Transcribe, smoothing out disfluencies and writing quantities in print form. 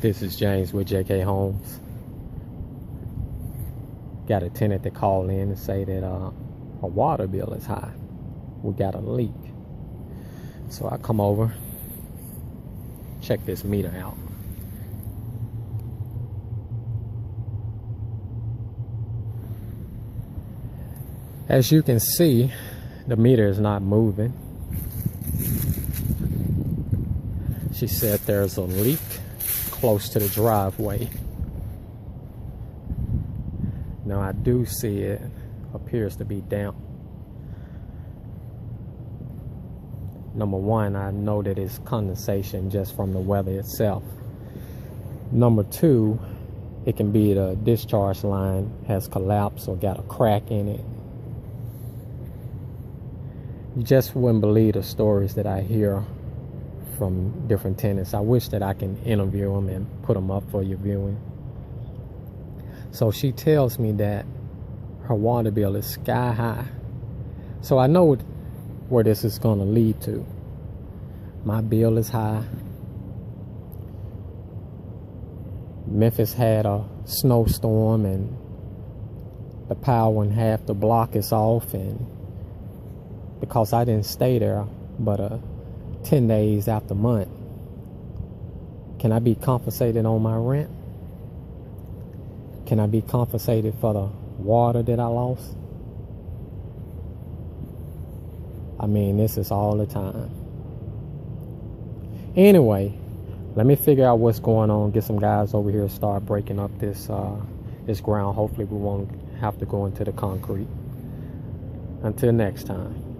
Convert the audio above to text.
This is James with JK Homes. Got a tenant that called in and say that our water bill is high. We got a leak. So I come over, check this meter out. As you can see, the meter is not moving. She said there's a leak close to the driveway. Now I do see it appears to be damp. Number one, I know that it's condensation just from the weather itself. Number two, it can be the discharge line has collapsed or got a crack in it. You just wouldn't believe the stories that I hear from different tenants. I wish that I can interview them and put them up for your viewing. So she tells me that her water bill is sky high. So I know where this is going to lead to. My bill is high. Memphis had a snowstorm and the power in half the block is off, and because I didn't stay there but 10 days after month, can I be compensated on my rent? Can I be compensated for the water that I lost? I mean, this is all the time. Anyway, let me figure out what's going on, get some guys over here, start breaking up this ground. Hopefully we won't have to go into the concrete. Until next time.